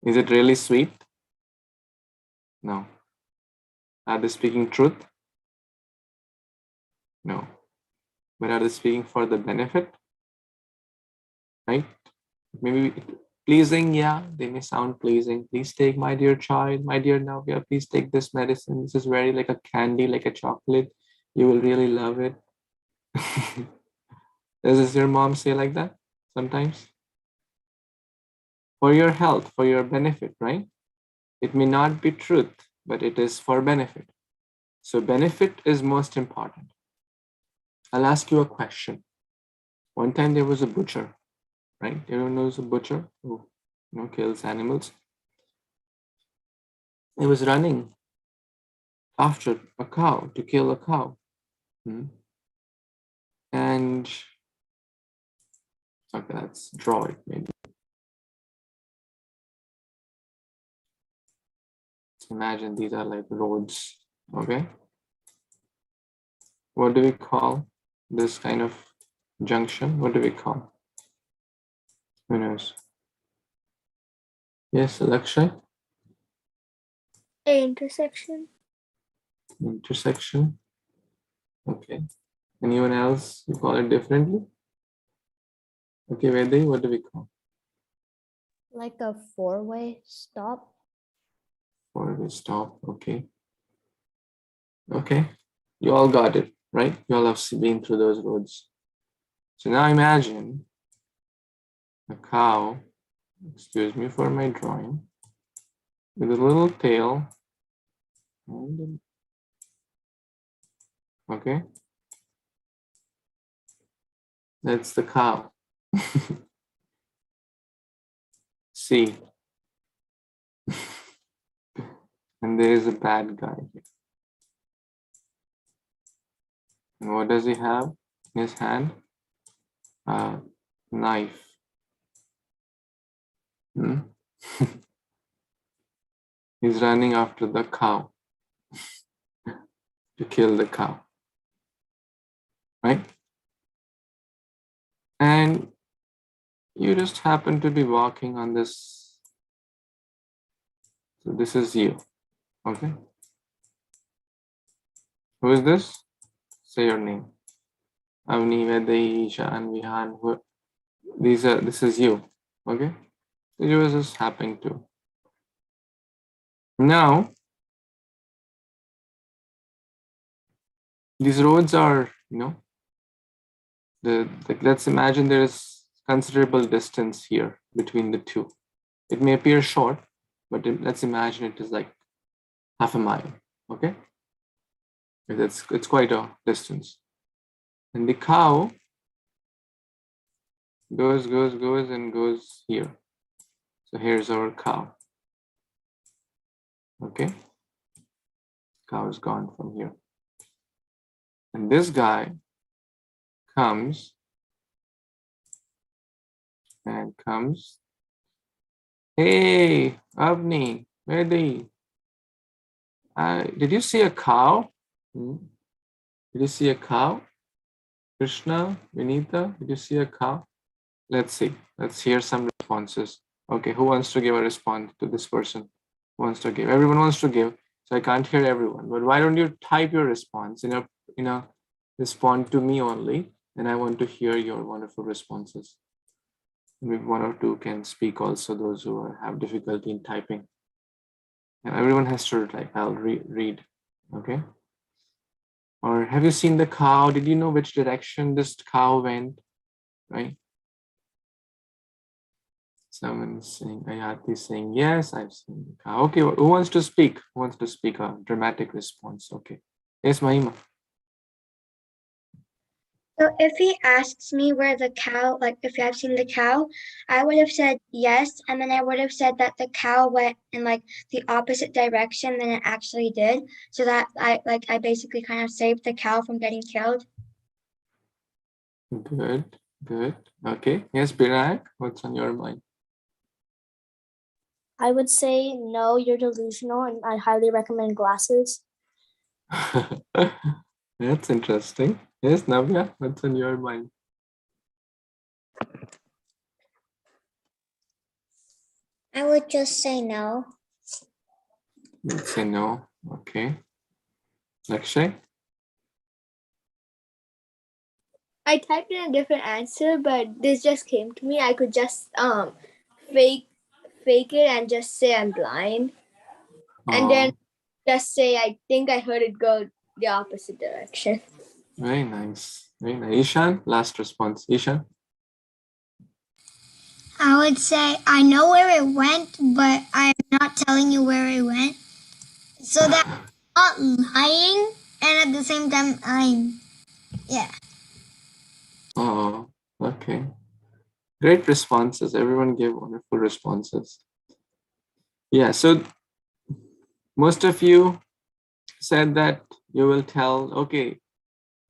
Is it really sweet? No. Are they speaking truth? No. But are they speaking for the benefit? Right? Maybe pleasing, yeah, they may sound pleasing. Please take, my dear child, my dear Navya, please take this medicine. This is very like a candy, like a chocolate. You will really love it. Does your mom say like that sometimes? For your health, for your benefit, right? It may not be truth, but it is for benefit. So benefit is most important. I'll ask you a question. One time there was a butcher, right? Everyone knows a butcher who kills animals. He was running after a cow to kill a cow. And okay, let's draw it maybe. Let's imagine these are like roads, okay? What do we call this kind of junction? What do we call? Who knows? Yes, Lakshay? A intersection. Intersection. Okay. Anyone else? You call it differently? Okay, Vedi, what do we call? Like a four-way stop. Four-way stop. Okay. Okay. You all got it, right? You all have been through those roads. So now imagine a cow, excuse me for my drawing, with a little tail. Okay. That's the cow. See. And there is a bad guy here. And what does he have in his hand? A knife. He's running after the cow to kill the cow. Right? And you just happen to be walking on this. So this is you. Okay. Who is this? Say your name. Avni, Vedai, Ishan, Vihan. This is you. Okay. So you were just happening to. Now, these roads are, let's imagine there is considerable distance here between the two. It may appear short, but let's imagine it is like half a mile. Okay. It's quite a distance. And the cow goes and goes here. So here's our cow. Okay. Cow is gone from here. And this guy comes. Hey, Avni, Vedi. Did you see a cow? Did you see a cow? Kṛṣṇa, Vinita, did you see a cow? Let's see. Let's hear some responses. Okay, who wants to give a response to this person? Who wants to give? Everyone wants to give, so I can't hear everyone. But why don't you type your response respond to me only, and I want to hear your wonderful responses. Maybe one or two can speak also, those who have difficulty in typing. And everyone has to type. I'll read. Okay. Or have you seen the cow? Did you know which direction this cow went? Right? Someone's saying, Ayati is saying, yes, I've seen the cow. Okay, who wants to speak? Who wants to speak a dramatic response? Okay. Yes, Mahima. So if he asks me where the cow, like if I've seen the cow, I would have said yes, and then I would have said that the cow went in like the opposite direction than it actually did, so that I basically kind of saved the cow from getting killed. Good. Okay. Yes, Birayak, what's on your mind? I would say no, you're delusional, and I highly recommend glasses. That's interesting. Yes, Navya, what's on your mind? I would just say no. Let's say no. Okay. Lakshay? I typed in a different answer, but this just came to me. I could just fake it and just say I'm blind, and then just say I think I heard it go the opposite direction. Very nice. Very nice. Ishan, last response. Ishan? I would say I know where it went, but I'm not telling you where it went. So that I'm not lying, and at the same time, yeah. Oh, okay. Great responses. Everyone gave wonderful responses. Yeah, so most of you said that you will tell, okay,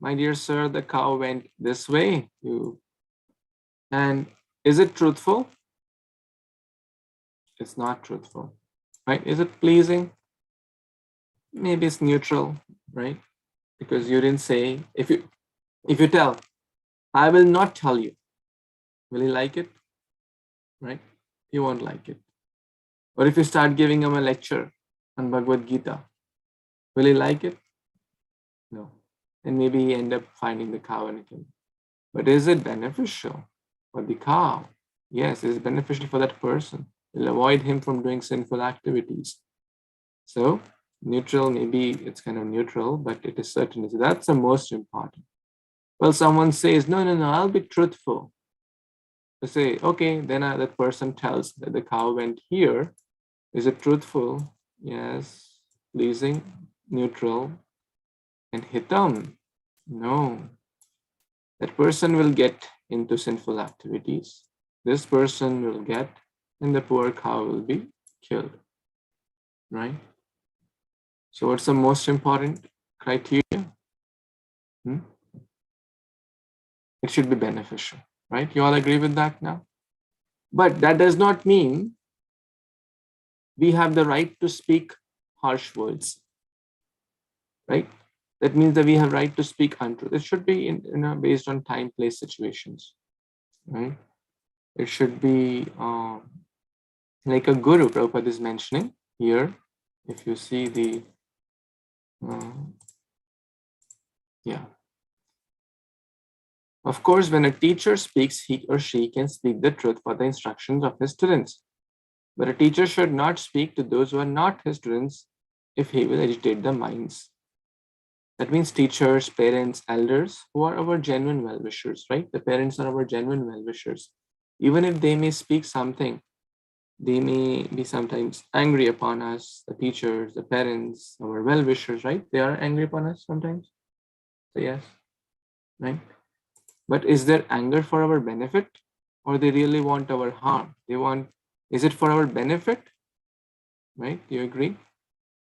my dear sir, the cow went this way. And is it truthful? It's not truthful, right? Is it pleasing? Maybe it's neutral, right? Because you didn't say, if you tell, I will not tell you, will you like it? right? He won't like it. Or if you start giving him a lecture on Bhagavad Gita, will he like it? No. And maybe he end up finding the cow and killing. But is it beneficial for the cow? Yes, it is beneficial for that person. It will avoid him from doing sinful activities. So neutral, maybe it's kind of neutral, but it is certain. So that's the most important. Well, someone says, no, I'll be truthful. To say, okay, then that person tells that the cow went here. Is it truthful? Yes. Pleasing, neutral, and hitam? No. That person will get into sinful activities. This person will get, and the poor cow will be killed. Right? So what's the most important criteria? It should be beneficial, right? You all agree with that now? But that does not mean we have the right to speak harsh words, right? That means that we have right to speak untruth. It should be based on time, place, situations, right? It should be like a guru. Prabhupada is mentioning here. If you see the, yeah. Of course, when a teacher speaks, he or she can speak the truth for the instructions of his students. But a teacher should not speak to those who are not his students if he will agitate their minds. That means teachers, parents, elders who are our genuine well-wishers, right? The parents are our genuine well-wishers. Even if they may speak something, they may be sometimes angry upon us, the teachers, the parents, our well-wishers, right? They are angry upon us sometimes. So yes, right? But is there anger for our benefit, or they really want our harm? Is it for our benefit? Right? Do you agree?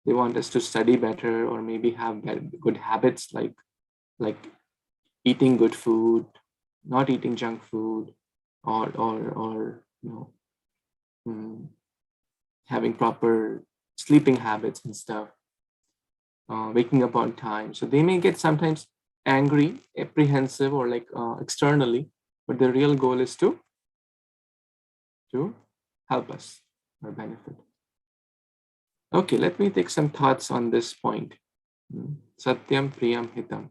They want us to study better, or maybe have good habits like eating good food, not eating junk food, or having proper sleeping habits and stuff, waking up on time. So they may get sometimes angry, apprehensive, or externally, but the real goal is to help us or benefit. Okay, let me take some thoughts on this point. Satyam, Priyam, Hitam.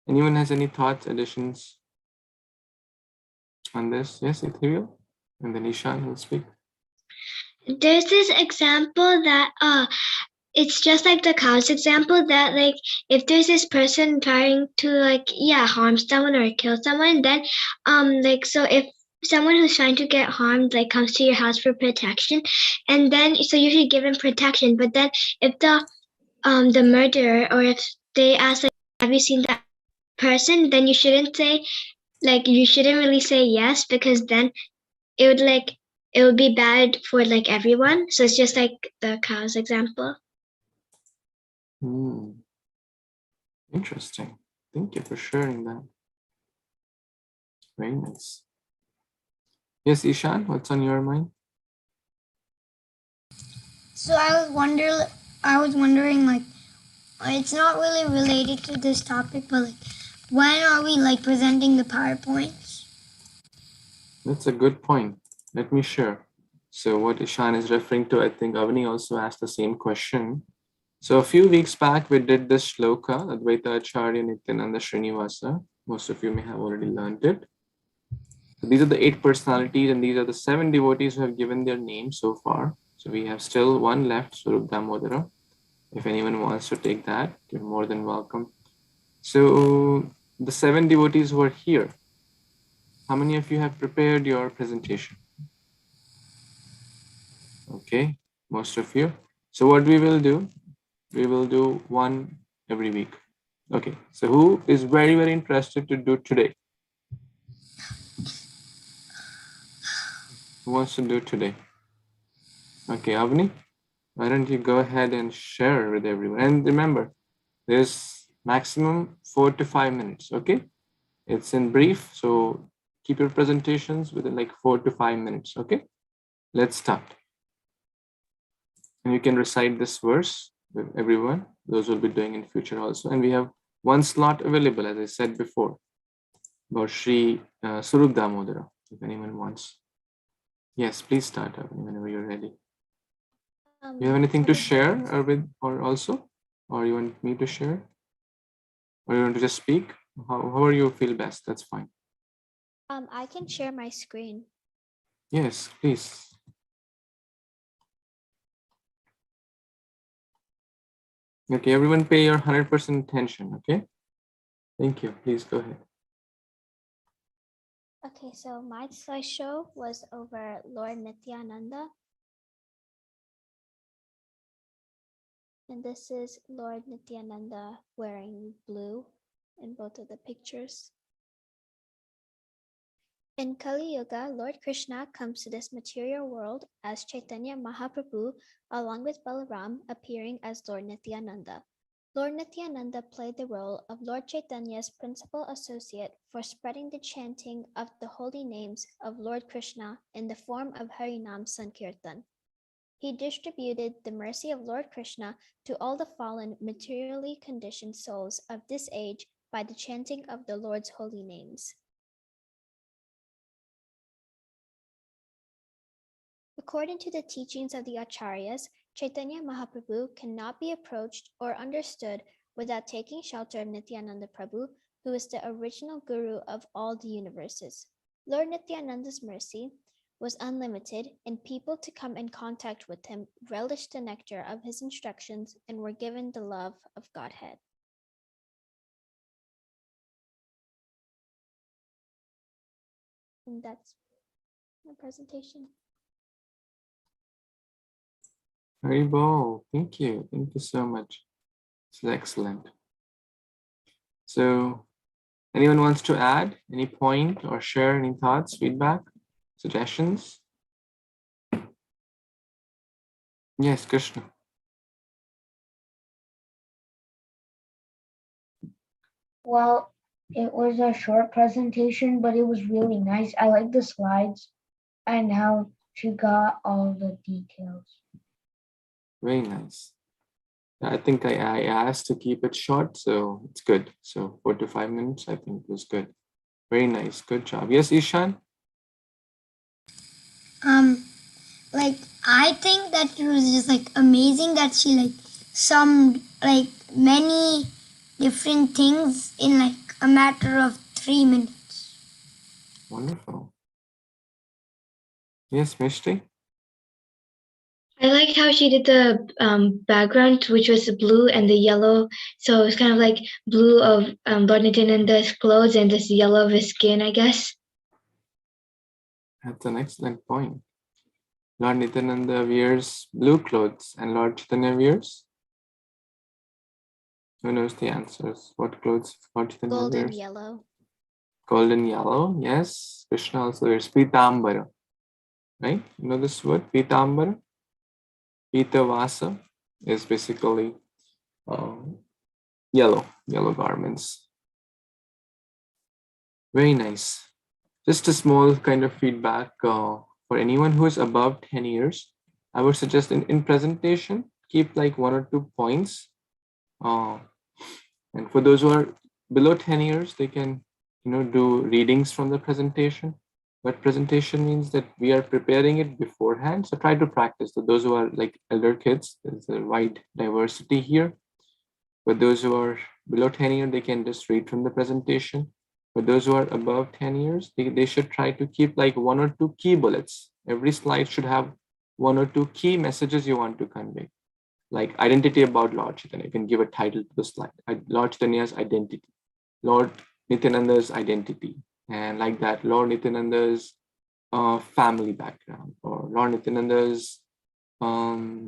Anyone has any thoughts, additions on this? Yes, Ethereal? And then Ishan will speak. There's this example that it's just like the cow's example that if there's this person trying to harm someone or kill someone, then so if someone who's trying to get harmed comes to your house for protection, and then so you should give him protection. But then if the murderer, or if they ask have you seen that person, then you shouldn't say you shouldn't really say yes, because then it would be bad for everyone. So it's just like the cow's example. Interesting. Thank you for sharing that. Very nice. Yes, Ishan, what's on your mind? So I was wondering, it's not really related to this topic, but when are we presenting the PowerPoints? That's a good point. Let me share. So what Ishan is referring to, I think Avani also asked the same question. So a few weeks back, we did this shloka, Advaita Acharya Nityananda Srinivasa. Most of you may have already learned it. So these are the 8 personalities, and these are the 7 devotees who have given their names so far. So we have still one left, Swarup Damodara. If anyone wants to take that, you're more than welcome. So the 7 devotees who are here, how many of you have prepared your presentation? Okay, most of you. So what we will do one every week. Okay, so who is very, very interested to do today? Who wants to do today? Okay, Avni, why don't you go ahead and share with everyone? And remember, there's maximum 4 to 5 minutes, okay? It's in brief, so keep your presentations within 4 to 5 minutes, okay? Let's start. And you can recite this verse with everyone. Those will be doing in future also. And we have one slot available, as I said before, about Sri Swarup Damodara, if anyone wants. Yes, please start up whenever you're ready. You have anything to Okay. share or also? Or you want me to share? Or you want to just speak? However you feel best, that's fine. I can share my screen. Yes, please. Okay, everyone pay your 100% attention, okay? Thank you. Please go ahead. Okay, so my slideshow was over Lord Nityananda. And this is Lord Nityananda wearing blue in both of the pictures. In Kali Yuga, Lord Krishna comes to this material world as Chaitanya Mahaprabhu along with Balaram appearing as Lord Nityananda. Lord Nityananda played the role of Lord Chaitanya's principal associate for spreading the chanting of the holy names of Lord Krishna in the form of Harinam Sankirtan. He distributed the mercy of Lord Krishna to all the fallen materially conditioned souls of this age by the chanting of the Lord's holy names. According to the teachings of the Acharyas, Chaitanya Mahaprabhu cannot be approached or understood without taking shelter of Nityananda Prabhu, who is the original guru of all the universes. Lord Nityananda's mercy was unlimited, and people to come in contact with him relished the nectar of his instructions and were given the love of Godhead. And that's my presentation. Very well. Thank you. Thank you so much. This is excellent. So, anyone wants to add any point or share any thoughts, feedback, suggestions? Yes, Kṛṣṇa. Well, it was a short presentation, but it was really nice. I like the slides and how she got all the details. Very nice. I think I asked to keep it short, so it's good. So 4 to 5 minutes, I think was good. Very nice. Good job. Yes, Ishan? Like I think that it was just like amazing that she like summed like many different things in like a matter of 3 minutes. Wonderful. Yes, Mishti? I like how she did the background, which was the blue and the yellow. So it's kind of like blue of Lord Nityananda's clothes and this yellow of his skin, I guess. That's an excellent point. Lord Nityananda wears blue clothes and Lord Chaitanya wears? Who knows the answers? What clothes Lord Chaitanya Golden wears? yellow. Golden yellow, yes. Kṛṣṇa also wears Pitambara, right? You know this word, Pitambara? Pitavasa is basically yellow garments. Very nice. Just a small kind of feedback for anyone who is above 10 years. I would suggest in presentation, keep like 1 or 2 points. And for those who are below 10 years, they can, do readings from the presentation. But presentation means that we are preparing it beforehand. So try to practice. So those who are like elder kids, there's a wide diversity here. For those who are below 10 years, they can just read from the presentation. For those who are above 10 years, they should try to keep like 1 or 2 key bullets. Every slide should have 1 or 2 key messages you want to convey. Like identity about Lord Chaitanya. You can give a title to the slide. Lord Chaitanya's identity. Lord Nityananda's identity. And like that, Lord Nityananda's family background, or Lord Nityananda's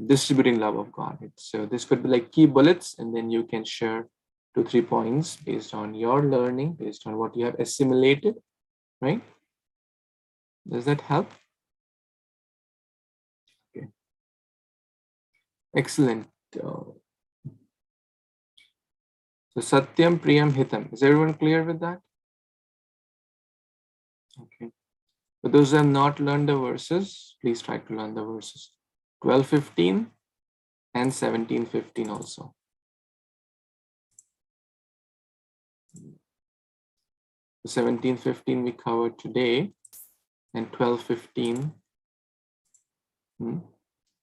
distributing love of Godhead. So this could be like key bullets, and then you can share 2-3 points based on your learning, based on what you have assimilated, right? Does that help? Okay. Excellent. So Satyam, Priyam, Hitam. Is everyone clear with that? Okay. For those who have not learned the verses, please try to learn the verses. 12:15 and 17:15 also. The 17:15 we covered today, and 12:15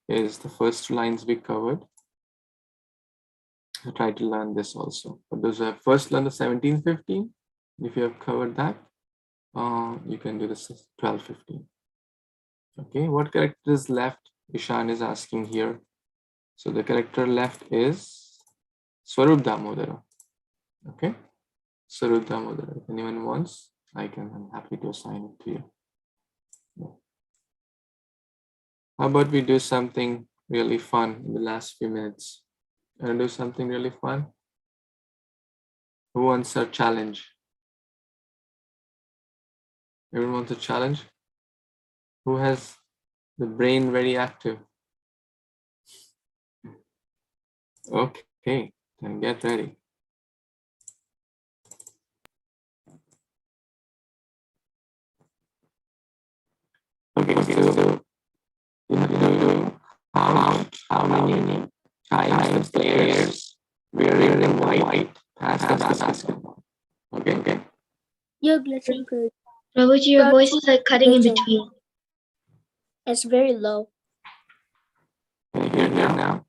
is the first two lines we covered. I tried to learn this also. But those who have first learned the 17-15, if you have covered that, you can do this 12-15. Okay, what character is left? Ishan is asking here. So the character left is Swarup Damodara. Okay, Swarup Damodara. If anyone wants, I'm happy to assign it to you. How about we do something really fun in the last few minutes? And do something really fun? Who wants a challenge? Everyone wants a challenge? Who has the brain very active? Okay, then get ready. Okay, so you have to count how many times the players wearing white pass the basketball. Okay. You're glitching, Kṛṣṇa. Prabhuji, your voice is like cutting in between. It's very low. Can you hear me now?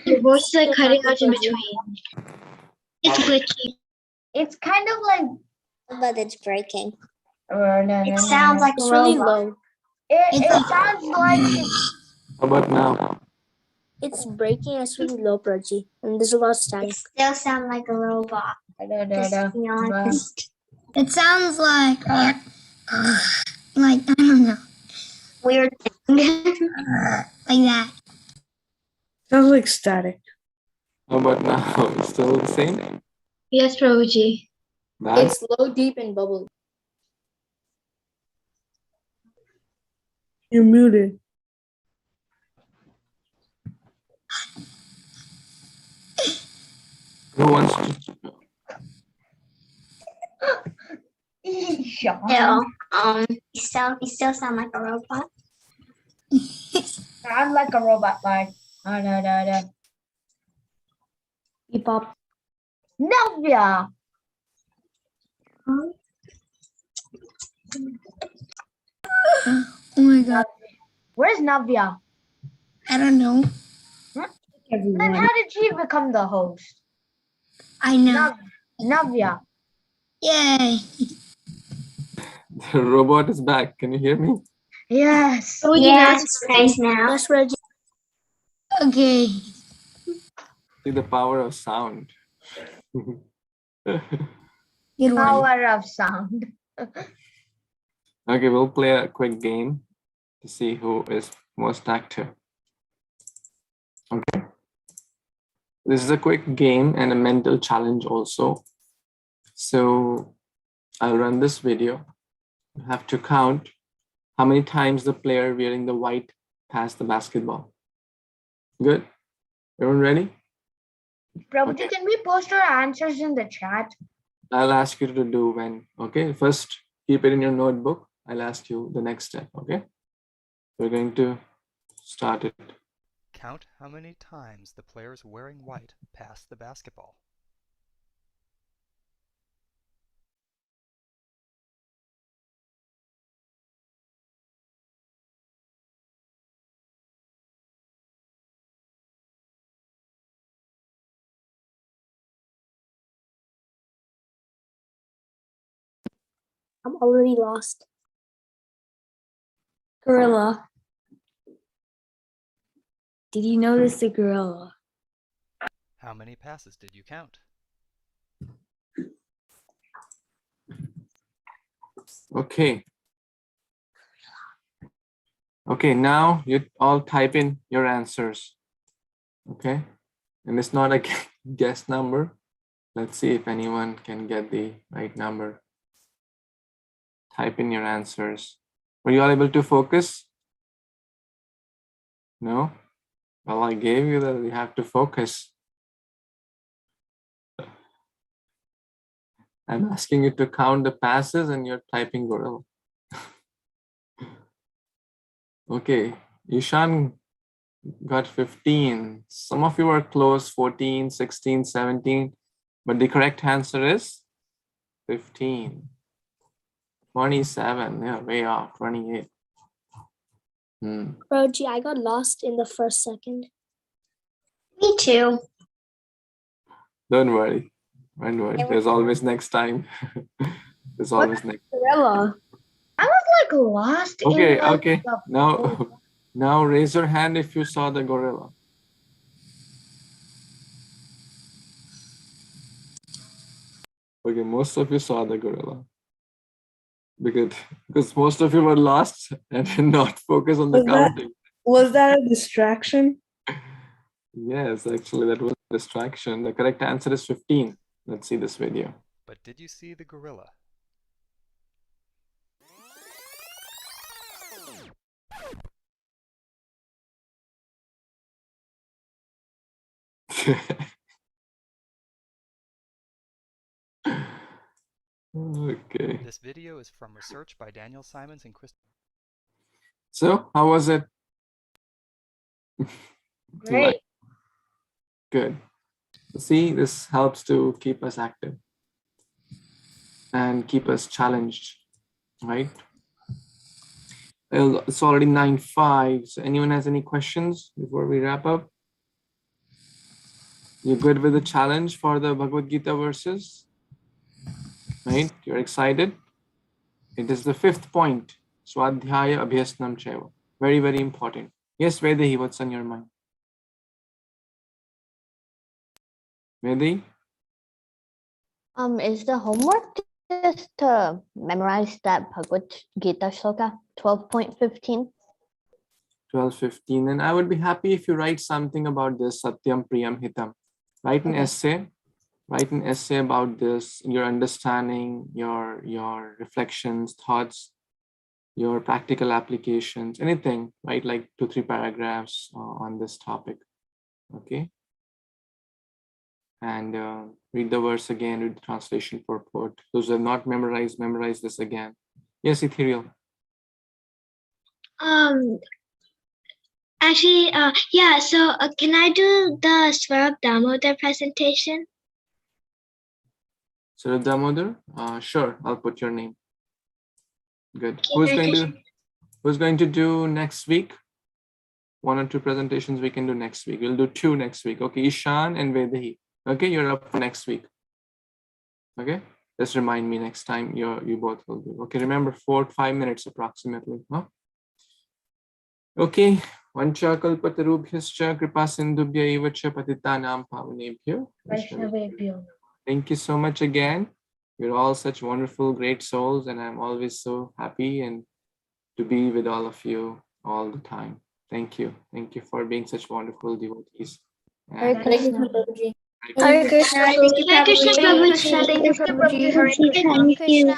Your voice is like cutting out in between. It's glitchy. It's kind of like, But it's breaking. it sounds like It's a really robot. low. It sounds like it's, How about now? It's breaking. It's really low, Prabhuji. And there's a lot of static. It still sounds like a robot. da. To be honest. It sounds like I don't know, weird thing. Like that. Sounds like static. How about now? It's still the same? Yes, Prabhuji. Bad? It's low, deep, and bubbly. You're muted. Who wants to? Yeah. You still sound like a robot. sound like a robot, like, da. Bebop. Navya. Oh my god. Where's Navya? I don't know. Then how did she become the host? I know. Navya. Yay. The robot is back. Can you hear me? Yes. Prabhuji, Yeah, now it's nice now. That's Reggie. Okay. See the power of sound. Good one. Power of sound. Okay, we'll play a quick game to see who is most active. Okay. This is a quick game and a mental challenge also. So I'll run this video. You have to count how many times the player wearing the white passed the basketball. Good? Everyone ready? Prabhuji, can we post our answers in the chat? I'll ask you to do when, okay? First, keep it in your notebook. I'll ask you the next step, okay? We're going to start it. Count how many times the players wearing white pass the basketball. I'm already lost. Gorilla. Did you notice the gorilla? How many passes did you count? Okay. Okay, now you all type in your answers. Okay. And it's not a guess number. Let's see if anyone can get the right number. Type in your answers. Were you all able to focus? No? Well, I gave you that you have to focus. I'm asking you to count the passes and you're typing gorilla. Okay, Ishan got 15. Some of you are close, 14, 16, 17, but the correct answer is 15. 27, yeah, way off, 28. Prabhuji, I got lost in the first second. Me too. Don't worry. Don't worry. There's always next time. There's always next. Gorilla. I was like lost. Okay, in, like, okay. Now raise your hand if you saw the gorilla. Okay, most of you saw the gorilla. Because most of you were lost and did not focus on the counting. Was that a distraction? Yes, actually that was a distraction. The correct answer is 15. Let's see this video. But did you see the gorilla? Okay. This video is from research by Daniel Simons and Kṛṣṇa. So, how was it? Great. Good. See, this helps to keep us active and keep us challenged, right? Well, it's already 9:05. So anyone has any questions before we wrap up? You good with the challenge for the Bhagavad Gita verses? Right? You're excited? It is the 5th point. Swadhyaya abhyasnam chaiva. Very, very important. Yes, Vedahi, what's on your mind? Vedahi? Is the homework just to memorize that Bhagavad Gita shloka 12.15? 12:15. And I would be happy if you write something about this, Satyam Priyam Hitam. Write an essay. Write an essay about this, your understanding, your reflections, thoughts, your practical applications, anything, right? Like 2-3 paragraphs on this topic. Okay. And read the verse again, read the translation purport. Those who have not memorized, memorize this again. Yes, Ethereal. Actually, yeah, so can I do the Śrīmad-Bhāgavatam presentation? So Damodar, sure, I'll put your name. Good. Okay, Who's going to do next week? 1 or 2 presentations we can do next week. We'll do 2 next week. Okay, Ishan and Vedahi. Okay, you're up for next week. Okay, just remind me next time you both will do. Okay, remember 4 to 5 minutes approximately. Huh? Okay. Vancha kalpatarubhyascha kripa sindhubhya eva cha patitanam pavanebhyo. Thank you so much again. You're all such wonderful, great souls, and I'm always so happy and to be with all of you all the time. Thank you. Thank you for being such wonderful devotees. Hare Krishna, Prabhuji. Hare Krishna, Prabhuji. Hare Krishna, Prabhuji. Thank you, Prabhuji. Hare Krishna.